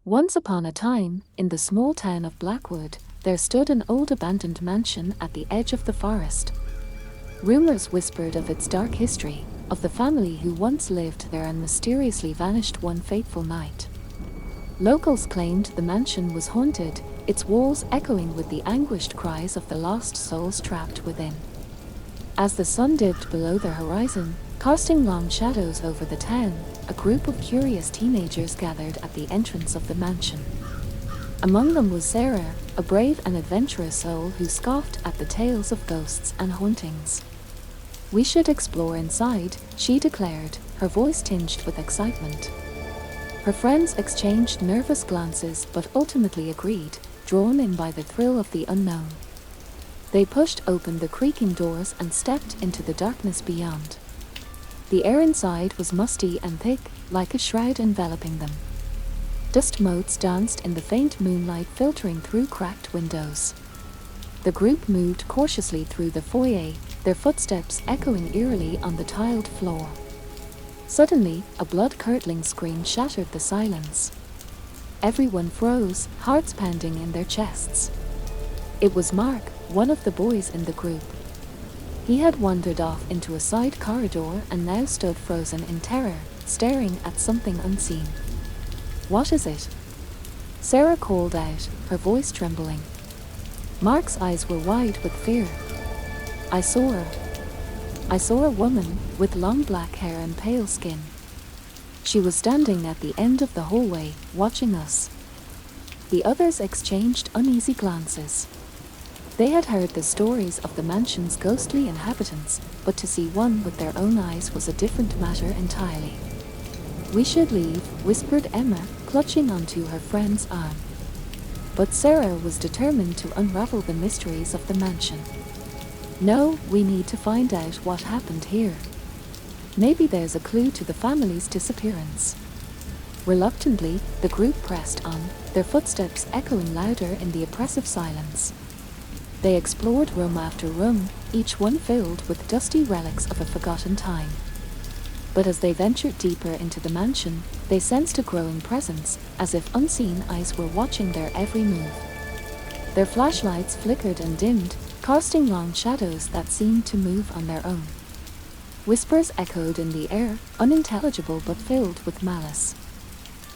Once upon a time, in the small town of Blackwood, there stood an old abandoned mansion at the edge of the forest. Rumors whispered of its dark history, of the family who once lived there and mysteriously vanished one fateful night. Locals claimed the mansion was haunted, its walls echoing with the anguished cries of the lost souls trapped within. As the sun dipped below the horizon, casting long shadows over the town, a group of curious teenagers gathered at the entrance of the mansion. Among them was Sarah, a brave and adventurous soul who scoffed at the tales of ghosts and hauntings. "We should explore inside," she declared, her voice tinged with excitement. Her friends exchanged nervous glances but ultimately agreed, drawn in by the thrill of the unknown. They pushed open the creaking doors and stepped into the darkness beyond. The air inside was musty and thick, like a shroud enveloping them. Dust motes danced in the faint moonlight filtering through cracked windows. The group moved cautiously through the foyer, their footsteps echoing eerily on the tiled floor. Suddenly, a blood-curdling scream shattered the silence. Everyone froze, hearts pounding in their chests. It was Mark, one of the boys in the group. He had wandered off into a side corridor and now stood frozen in terror, staring at something unseen. "What is it?" Sarah called out, her voice trembling. Mark's eyes were wide with fear. I saw a woman with long black hair and pale skin. She was standing at the end of the hallway, watching us." The others exchanged uneasy glances. They had heard the stories of the mansion's ghostly inhabitants, but to see one with their own eyes was a different matter entirely. "We should leave," whispered Emma, clutching onto her friend's arm. But Sarah was determined to unravel the mysteries of the mansion. "No, we need to find out what happened here. Maybe there's a clue to the family's disappearance." Reluctantly, the group pressed on, their footsteps echoing louder in the oppressive silence. They explored room after room, each one filled with dusty relics of a forgotten time. But as they ventured deeper into the mansion, they sensed a growing presence, as if unseen eyes were watching their every move. Their flashlights flickered and dimmed, casting long shadows that seemed to move on their own. Whispers echoed in the air, unintelligible but filled with malice.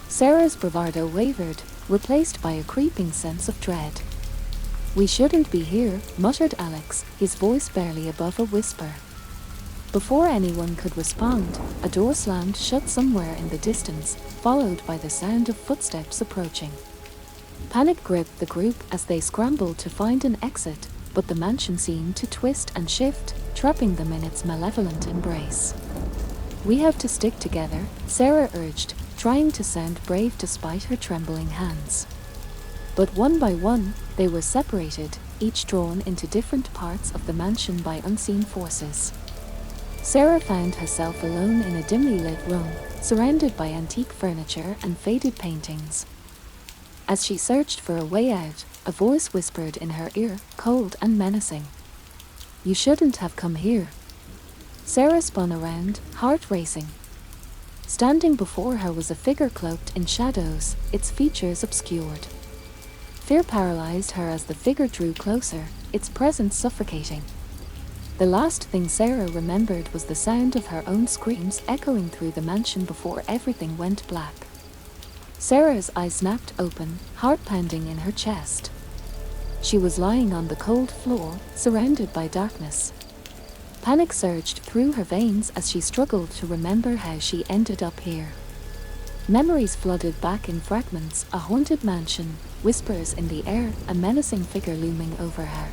Sarah's bravado wavered, replaced by a creeping sense of dread. "We shouldn't be here," muttered Alex, his voice barely above a whisper. Before anyone could respond, a door slammed shut somewhere in the distance, followed by the sound of footsteps approaching. Panic gripped the group as they scrambled to find an exit, but the mansion seemed to twist and shift, trapping them in its malevolent embrace. "We have to stick together," Sarah urged, trying to sound brave despite her trembling hands. But one by one, they were separated, each drawn into different parts of the mansion by unseen forces. Sarah found herself alone in a dimly lit room, surrounded by antique furniture and faded paintings. As she searched for a way out, a voice whispered in her ear, cold and menacing. "You shouldn't have come here." Sarah spun around, heart racing. Standing before her was a figure cloaked in shadows, its features obscured. Fear paralyzed her as the figure drew closer, its presence suffocating. The last thing Sarah remembered was the sound of her own screams echoing through the mansion before everything went black. Sarah's eyes snapped open, heart pounding in her chest. She was lying on the cold floor, surrounded by darkness. Panic surged through her veins as she struggled to remember how she ended up here. Memories flooded back in fragments, a haunted mansion, whispers in the air, a menacing figure looming over her.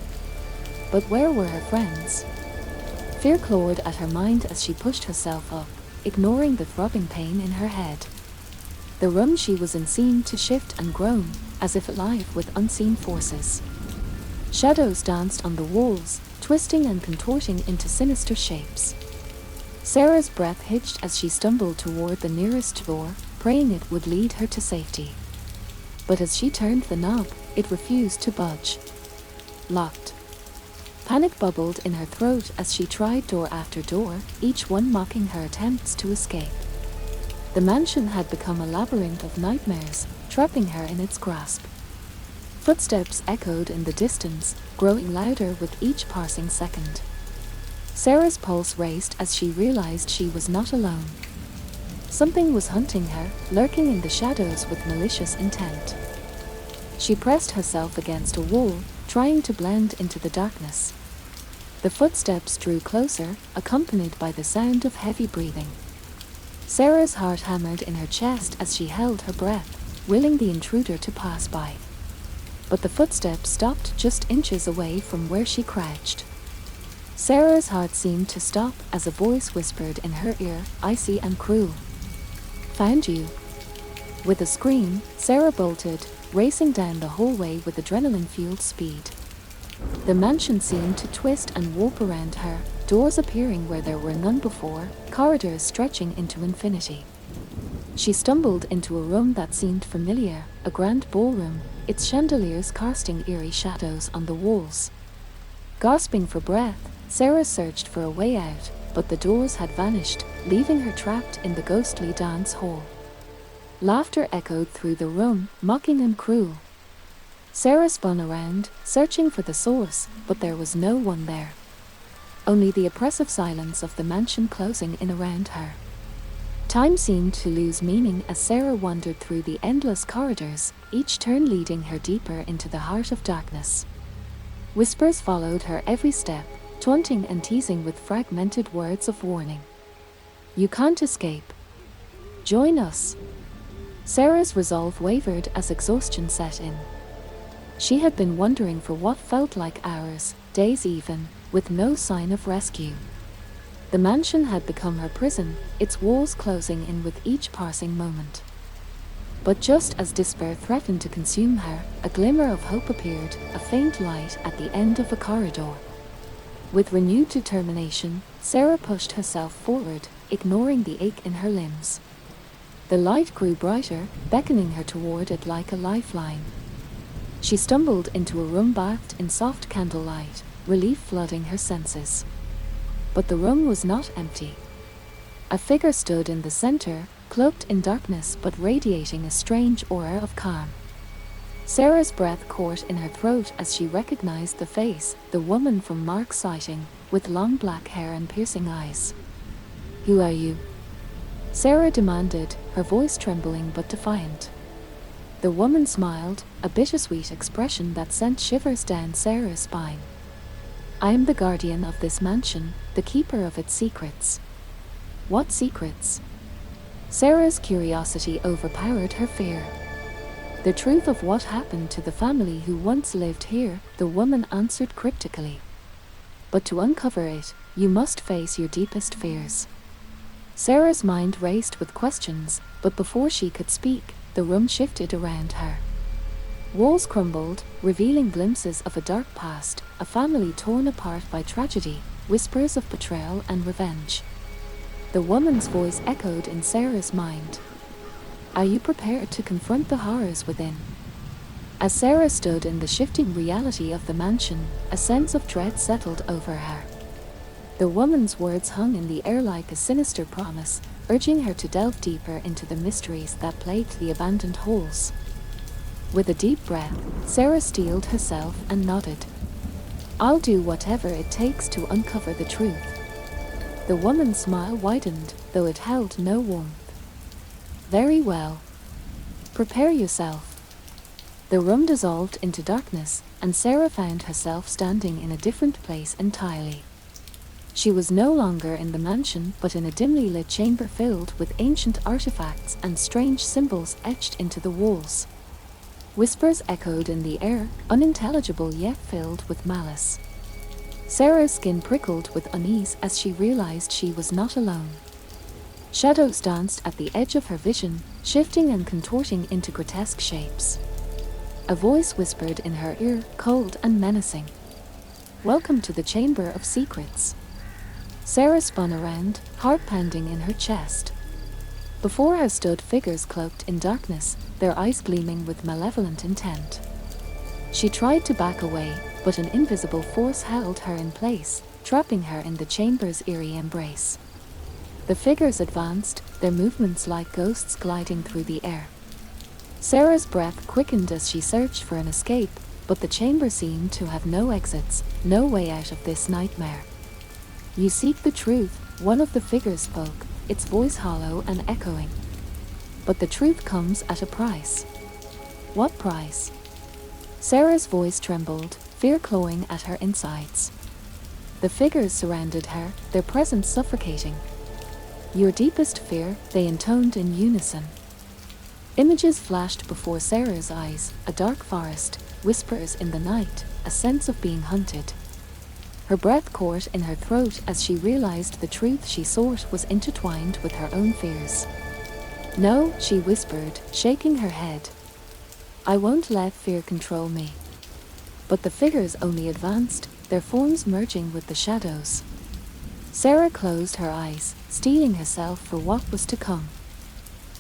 But where were her friends? Fear clawed at her mind as she pushed herself up, ignoring the throbbing pain in her head. The room she was in seemed to shift and groan, as if alive with unseen forces. Shadows danced on the walls, twisting and contorting into sinister shapes. Sarah's breath hitched as she stumbled toward the nearest door, praying it would lead her to safety. But as she turned the knob, it refused to budge. Locked. Panic bubbled in her throat as she tried door after door, each one mocking her attempts to escape. The mansion had become a labyrinth of nightmares, trapping her in its grasp. Footsteps echoed in the distance, growing louder with each passing second. Sarah's pulse raced as she realized she was not alone. Something was hunting her, lurking in the shadows with malicious intent. She pressed herself against a wall, trying to blend into the darkness. The footsteps drew closer, accompanied by the sound of heavy breathing. Sarah's heart hammered in her chest as she held her breath, willing the intruder to pass by. But the footsteps stopped just inches away from where she crouched. Sarah's heart seemed to stop as a voice whispered in her ear, icy and cruel. "Found you." With a scream, Sarah bolted, racing down the hallway with adrenaline-fueled speed. The mansion seemed to twist and warp around her, doors appearing where there were none before, corridors stretching into infinity. She stumbled into a room that seemed familiar, a grand ballroom, its chandeliers casting eerie shadows on the walls. Gasping for breath, Sarah searched for a way out, but the doors had vanished, leaving her trapped in the ghostly dance hall. Laughter echoed through the room, mocking and cruel. Sarah spun around, searching for the source, but there was no one there. Only the oppressive silence of the mansion closing in around her. Time seemed to lose meaning as Sarah wandered through the endless corridors, each turn leading her deeper into the heart of darkness. Whispers followed her every step, taunting and teasing with fragmented words of warning. "You can't escape. Join us." Sarah's resolve wavered as exhaustion set in. She had been wandering for what felt like hours, days even, with no sign of rescue. The mansion had become her prison, its walls closing in with each passing moment. But just as despair threatened to consume her, a glimmer of hope appeared, a faint light at the end of a corridor. With renewed determination, Sarah pushed herself forward, ignoring the ache in her limbs. The light grew brighter, beckoning her toward it like a lifeline. She stumbled into a room bathed in soft candlelight, relief flooding her senses. But the room was not empty. A figure stood in the center, cloaked in darkness but radiating a strange aura of calm. Sarah's breath caught in her throat as she recognized the face, the woman from Mark's sighting, with long black hair and piercing eyes. "Who are you?" Sarah demanded, her voice trembling but defiant. The woman smiled, a bittersweet expression that sent shivers down Sarah's spine. "I am the guardian of this mansion, the keeper of its secrets." "What secrets?" Sarah's curiosity overpowered her fear. "The truth of what happened to the family who once lived here," the woman answered cryptically. "But to uncover it, you must face your deepest fears." Sarah's mind raced with questions, but before she could speak, the room shifted around her. Walls crumbled, revealing glimpses of a dark past, a family torn apart by tragedy, whispers of betrayal and revenge. The woman's voice echoed in Sarah's mind. "Are you prepared to confront the horrors within?" As Sarah stood in the shifting reality of the mansion, a sense of dread settled over her. The woman's words hung in the air like a sinister promise, urging her to delve deeper into the mysteries that plagued the abandoned halls. With a deep breath, Sarah steeled herself and nodded. "I'll do whatever it takes to uncover the truth." The woman's smile widened, though it held no warmth. "Very well. Prepare yourself." The room dissolved into darkness, and Sarah found herself standing in a different place entirely. She was no longer in the mansion, but in a dimly lit chamber filled with ancient artifacts and strange symbols etched into the walls. Whispers echoed in the air, unintelligible yet filled with malice. Sarah's skin prickled with unease as she realized she was not alone. Shadows danced at the edge of her vision, shifting and contorting into grotesque shapes. A voice whispered in her ear, cold and menacing. "Welcome to the Chamber of Secrets." Sarah spun around, heart pounding in her chest. Before her stood figures cloaked in darkness, their eyes gleaming with malevolent intent. She tried to back away, but an invisible force held her in place, trapping her in the chamber's eerie embrace. The figures advanced, their movements like ghosts gliding through the air. Sarah's breath quickened as she searched for an escape, but the chamber seemed to have no exits, no way out of this nightmare. "You seek the truth," one of the figures spoke, its voice hollow and echoing. "But the truth comes at a price." "What price?" Sarah's voice trembled, fear clawing at her insides. The figures surrounded her, their presence suffocating. "Your deepest fear," they intoned in unison. Images flashed before Sarah's eyes, a dark forest, whispers in the night, a sense of being hunted. Her breath caught in her throat as she realized the truth she sought was intertwined with her own fears. "No," she whispered, shaking her head. "I won't let fear control me." But the figures only advanced, their forms merging with the shadows. Sarah closed her eyes, steeling herself for what was to come.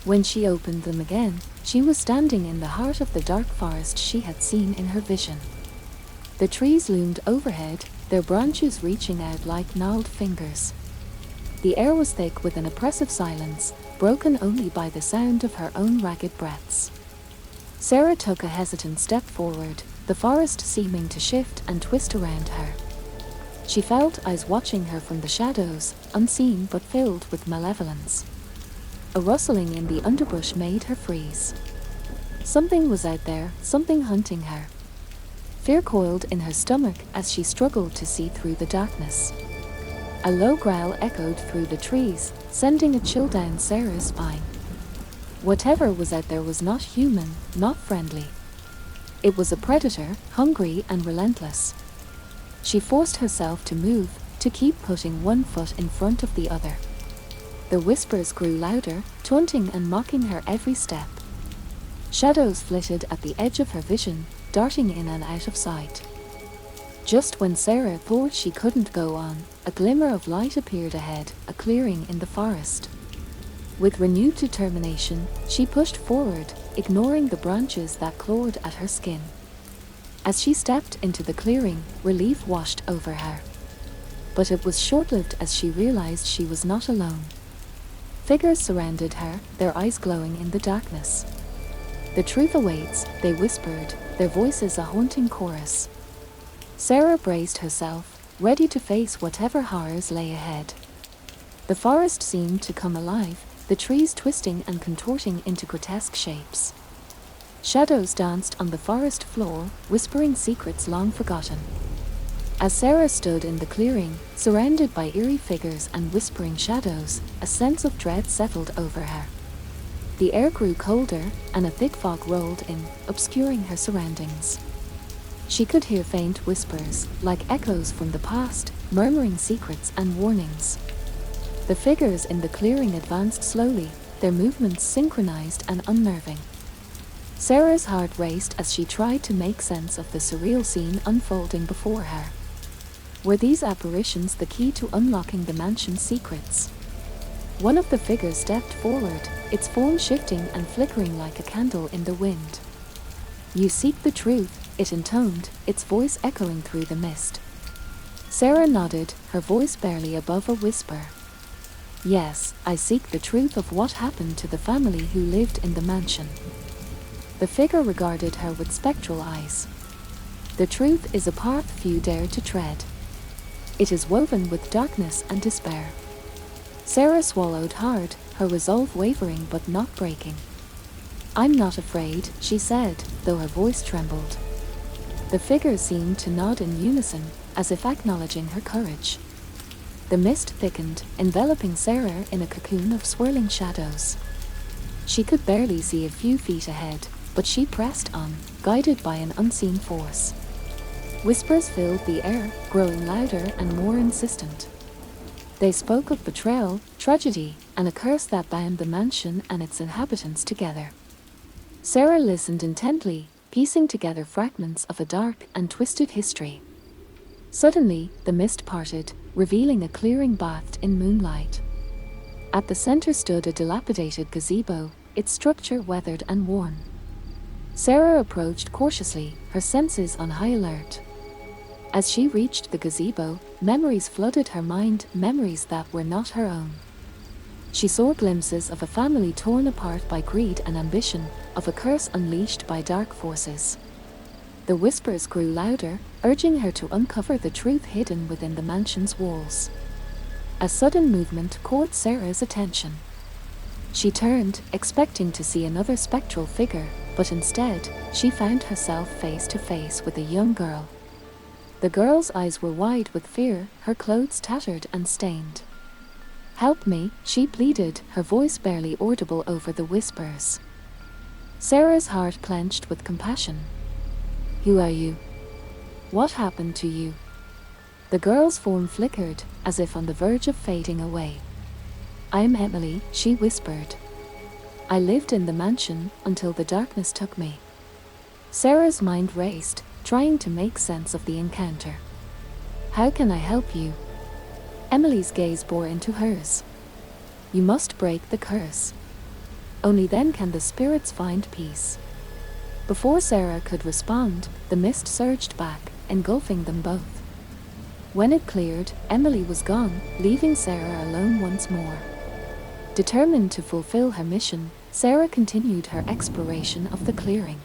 When she opened them again, she was standing in the heart of the dark forest she had seen in her vision. The trees loomed overhead, their branches reaching out like gnarled fingers. The air was thick with an oppressive silence, broken only by the sound of her own ragged breaths. Sarah took a hesitant step forward, the forest seeming to shift and twist around her. She felt eyes watching her from the shadows, unseen but filled with malevolence. A rustling in the underbrush made her freeze. Something was out there, something hunting her. Fear coiled in her stomach as she struggled to see through the darkness. A low growl echoed through the trees, sending a chill down Sarah's spine. Whatever was out there was not human, not friendly. It was a predator, hungry and relentless. She forced herself to move, to keep putting one foot in front of the other. The whispers grew louder, taunting and mocking her every step. Shadows flitted at the edge of her vision, darting in and out of sight. Just when Sarah thought she couldn't go on, a glimmer of light appeared ahead, a clearing in the forest. With renewed determination, she pushed forward, ignoring the branches that clawed at her skin. As she stepped into the clearing, relief washed over her. But it was short-lived as she realized she was not alone. Figures surrounded her, their eyes glowing in the darkness. "The truth awaits," they whispered, their voices a haunting chorus. Sarah braced herself, ready to face whatever horrors lay ahead. The forest seemed to come alive, the trees twisting and contorting into grotesque shapes. Shadows danced on the forest floor, whispering secrets long forgotten. As Sarah stood in the clearing, surrounded by eerie figures and whispering shadows, a sense of dread settled over her. The air grew colder, and a thick fog rolled in, obscuring her surroundings. She could hear faint whispers, like echoes from the past, murmuring secrets and warnings. The figures in the clearing advanced slowly, their movements synchronized and unnerving. Sarah's heart raced as she tried to make sense of the surreal scene unfolding before her. Were these apparitions the key to unlocking the mansion's secrets? One of the figures stepped forward, its form shifting and flickering like a candle in the wind. "You seek the truth," it intoned, its voice echoing through the mist. Sarah nodded, her voice barely above a whisper. "Yes, I seek the truth of what happened to the family who lived in the mansion." The figure regarded her with spectral eyes. "The truth is a path few dare to tread. It is woven with darkness and despair." Sarah swallowed hard, her resolve wavering but not breaking. "I'm not afraid," she said, though her voice trembled. The figure seemed to nod in unison, as if acknowledging her courage. The mist thickened, enveloping Sarah in a cocoon of swirling shadows. She could barely see a few feet ahead, but she pressed on, guided by an unseen force. Whispers filled the air, growing louder and more insistent. They spoke of betrayal, tragedy, and a curse that bound the mansion and its inhabitants together. Sarah listened intently, piecing together fragments of a dark and twisted history. Suddenly, the mist parted, revealing a clearing bathed in moonlight. At the center stood a dilapidated gazebo, its structure weathered and worn. Sarah approached cautiously, her senses on high alert. As she reached the gazebo, memories flooded her mind, memories that were not her own. She saw glimpses of a family torn apart by greed and ambition, of a curse unleashed by dark forces. The whispers grew louder, urging her to uncover the truth hidden within the mansion's walls. A sudden movement caught Sarah's attention. She turned, expecting to see another spectral figure, but instead, she found herself face to face with a young girl. The girl's eyes were wide with fear, her clothes tattered and stained. "Help me," she pleaded, her voice barely audible over the whispers. Sarah's heart clenched with compassion. "Who are you? What happened to you?" The girl's form flickered, as if on the verge of fading away. "I'm Emily," she whispered. "I lived in the mansion until the darkness took me." Sarah's mind raced, trying to make sense of the encounter. "How can I help you?" Emily's gaze bore into hers. "You must break the curse. Only then can the spirits find peace." Before Sarah could respond, the mist surged back, engulfing them both. When it cleared, Emily was gone, leaving Sarah alone once more. Determined to fulfill her mission, Sarah continued her exploration of the clearing.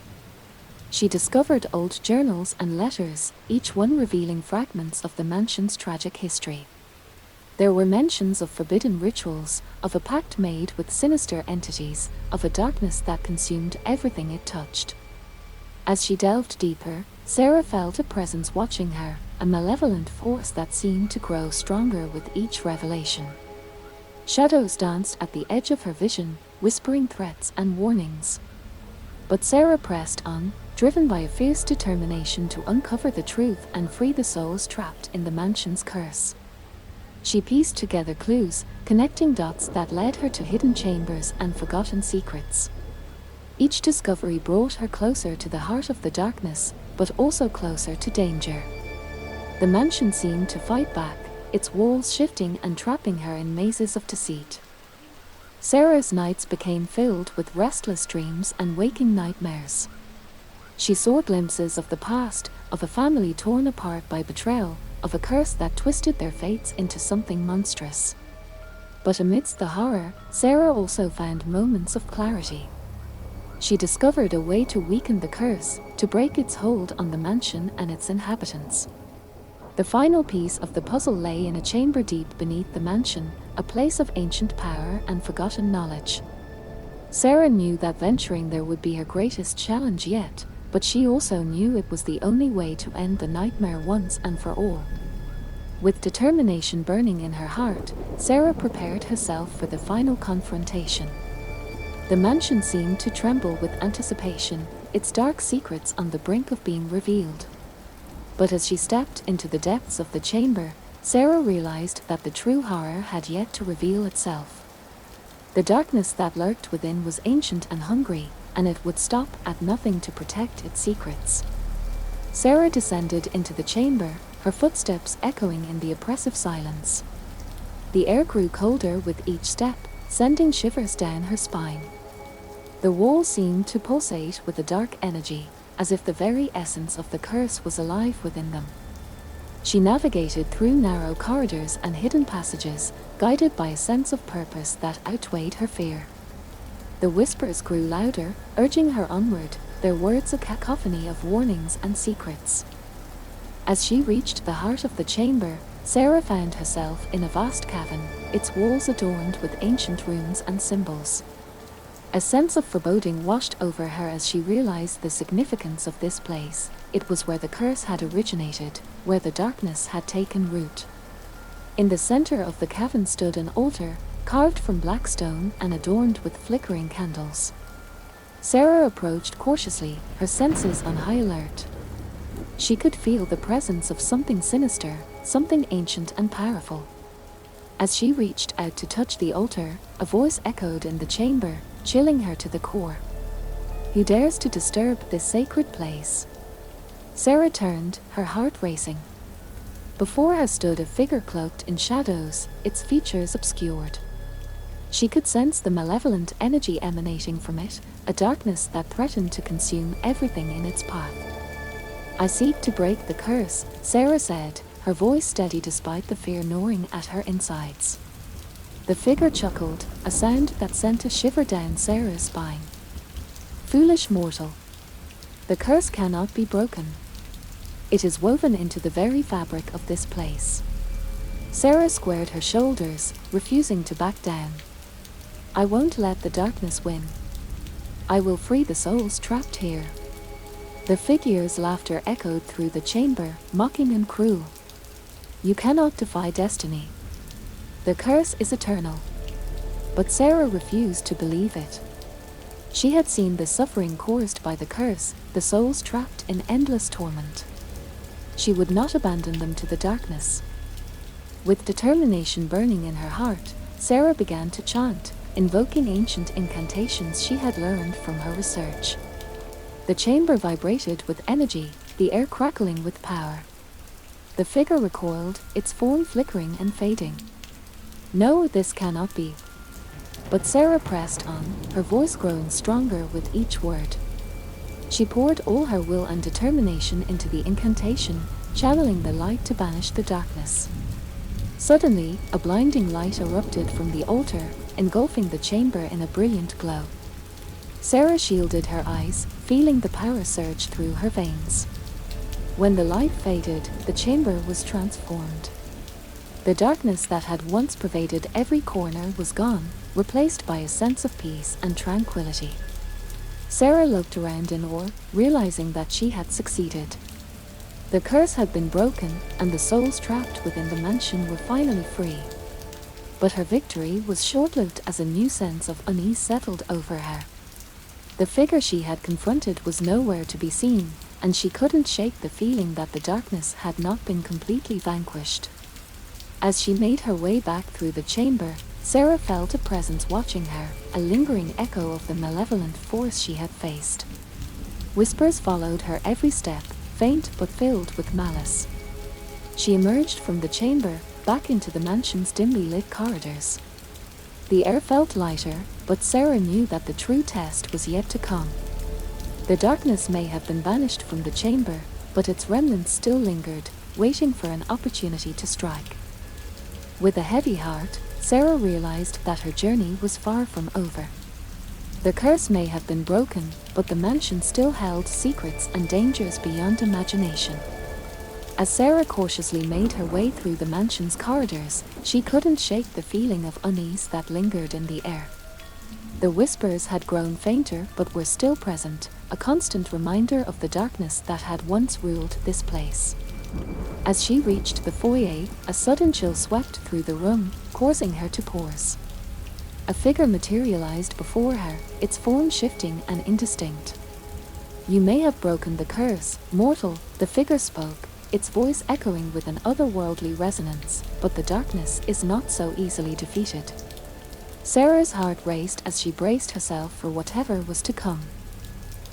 She discovered old journals and letters, each one revealing fragments of the mansion's tragic history. There were mentions of forbidden rituals, of a pact made with sinister entities, of a darkness that consumed everything it touched. As she delved deeper, Sarah felt a presence watching her, a malevolent force that seemed to grow stronger with each revelation. Shadows danced at the edge of her vision, whispering threats and warnings. But Sarah pressed on, driven by a fierce determination to uncover the truth and free the souls trapped in the mansion's curse. She pieced together clues, connecting dots that led her to hidden chambers and forgotten secrets. Each discovery brought her closer to the heart of the darkness, but also closer to danger. The mansion seemed to fight back, its walls shifting and trapping her in mazes of deceit. Sarah's nights became filled with restless dreams and waking nightmares. She saw glimpses of the past, of a family torn apart by betrayal, of a curse that twisted their fates into something monstrous. But amidst the horror, Sarah also found moments of clarity. She discovered a way to weaken the curse, to break its hold on the mansion and its inhabitants. The final piece of the puzzle lay in a chamber deep beneath the mansion, a place of ancient power and forgotten knowledge. Sarah knew that venturing there would be her greatest challenge yet, but she also knew it was the only way to end the nightmare once and for all. With determination burning in her heart, Sarah prepared herself for the final confrontation. The mansion seemed to tremble with anticipation, its dark secrets on the brink of being revealed. But as she stepped into the depths of the chamber, Sarah realized that the true horror had yet to reveal itself. The darkness that lurked within was ancient and hungry, and it would stop at nothing to protect its secrets. Sarah descended into the chamber, her footsteps echoing in the oppressive silence. The air grew colder with each step, sending shivers down her spine. The walls seemed to pulsate with a dark energy, as if the very essence of the curse was alive within them. She navigated through narrow corridors and hidden passages, guided by a sense of purpose that outweighed her fear. The whispers grew louder, urging her onward, their words a cacophony of warnings and secrets. As she reached the heart of the chamber, Sarah found herself in a vast cavern, its walls adorned with ancient runes and symbols. A sense of foreboding washed over her as she realized the significance of this place. It was where the curse had originated, where the darkness had taken root. In the center of the cavern stood an altar, carved from black stone and adorned with flickering candles. Sarah approached cautiously, her senses on high alert. She could feel the presence of something sinister, something ancient and powerful. As she reached out to touch the altar, a voice echoed in the chamber, chilling her to the core. "Who dares to disturb this sacred place?" Sarah turned, her heart racing. Before her stood a figure cloaked in shadows, its features obscured. She could sense the malevolent energy emanating from it, a darkness that threatened to consume everything in its path. "I seek to break the curse," Sarah said, her voice steady despite the fear gnawing at her insides. The figure chuckled, a sound that sent a shiver down Sarah's spine. Foolish mortal. The curse cannot be broken. It is woven into the very fabric of this place. Sarah squared her shoulders, refusing to back down. I won't let the darkness win. I will free the souls trapped here. The figure's laughter echoed through the chamber, mocking and cruel. You cannot defy destiny. The curse is eternal. But Sarah refused to believe it. She had seen the suffering caused by the curse, the souls trapped in endless torment. She would not abandon them to the darkness. With determination burning in her heart, Sarah began to chant, invoking ancient incantations she had learned from her research. The chamber vibrated with energy, the air crackling with power. The figure recoiled, its form flickering and fading. No, this cannot be. But Sarah pressed on, her voice growing stronger with each word. She poured all her will and determination into the incantation, channeling the light to banish the darkness. Suddenly, a blinding light erupted from the altar, engulfing the chamber in a brilliant glow. Sarah shielded her eyes, feeling the power surge through her veins. When the light faded, the chamber was transformed. The darkness that had once pervaded every corner was gone, replaced by a sense of peace and tranquility. Sarah looked around in awe, realizing that she had succeeded. The curse had been broken, and the souls trapped within the mansion were finally free. But her victory was short-lived as a new sense of unease settled over her. The figure she had confronted was nowhere to be seen, and she couldn't shake the feeling that the darkness had not been completely vanquished. As she made her way back through the chamber, Sarah felt a presence watching her, a lingering echo of the malevolent force she had faced. Whispers followed her every step, faint but filled with malice. She emerged from the chamber, back into the mansion's dimly lit corridors. The air felt lighter, but Sarah knew that the true test was yet to come. The darkness may have been banished from the chamber, but its remnants still lingered, waiting for an opportunity to strike. With a heavy heart, Sarah realized that her journey was far from over. The curse may have been broken, but the mansion still held secrets and dangers beyond imagination. As Sarah cautiously made her way through the mansion's corridors, she couldn't shake the feeling of unease that lingered in the air. The whispers had grown fainter but were still present, a constant reminder of the darkness that had once ruled this place. As she reached the foyer, a sudden chill swept through the room, causing her to pause. A figure materialized before her, its form shifting and indistinct. You may have broken the curse, mortal, the figure spoke, its voice echoing with an otherworldly resonance, but the darkness is not so easily defeated. Sarah's heart raced as she braced herself for whatever was to come.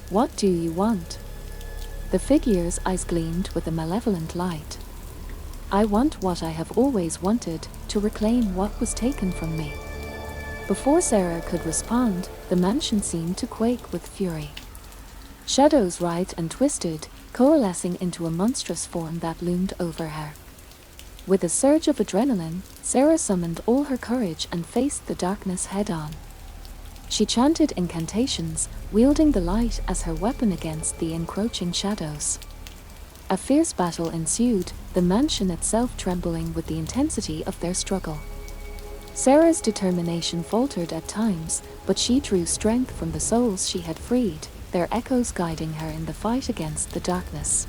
What do you want? The figure's eyes gleamed with a malevolent light. I want what I have always wanted, to reclaim what was taken from me. Before Sarah could respond, the mansion seemed to quake with fury. Shadows writhed and twisted, coalescing into a monstrous form that loomed over her. With a surge of adrenaline, Sarah summoned all her courage and faced the darkness head-on. She chanted incantations, wielding the light as her weapon against the encroaching shadows. A fierce battle ensued, the mansion itself trembling with the intensity of their struggle. Sarah's determination faltered at times, but she drew strength from the souls she had freed, their echoes guiding her in the fight against the darkness.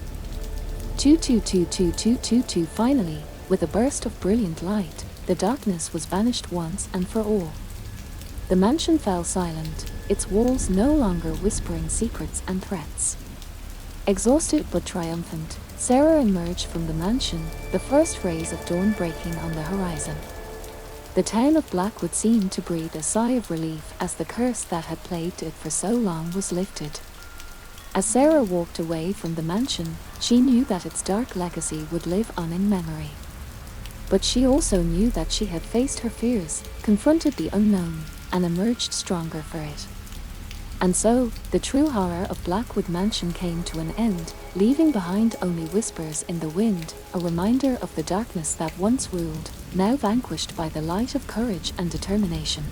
2222222. Finally, with a burst of brilliant light, the darkness was banished once and for all. The mansion fell silent, its walls no longer whispering secrets and threats. Exhausted but triumphant, Sarah emerged from the mansion, the first rays of dawn breaking on the horizon. The town of Blackwood seemed to breathe a sigh of relief as the curse that had plagued it for so long was lifted. As Sarah walked away from the mansion, she knew that its dark legacy would live on in memory. But she also knew that she had faced her fears, confronted the unknown, and emerged stronger for it. And so, the true horror of Blackwood Mansion came to an end, leaving behind only whispers in the wind, a reminder of the darkness that once ruled, now vanquished by the light of courage and determination.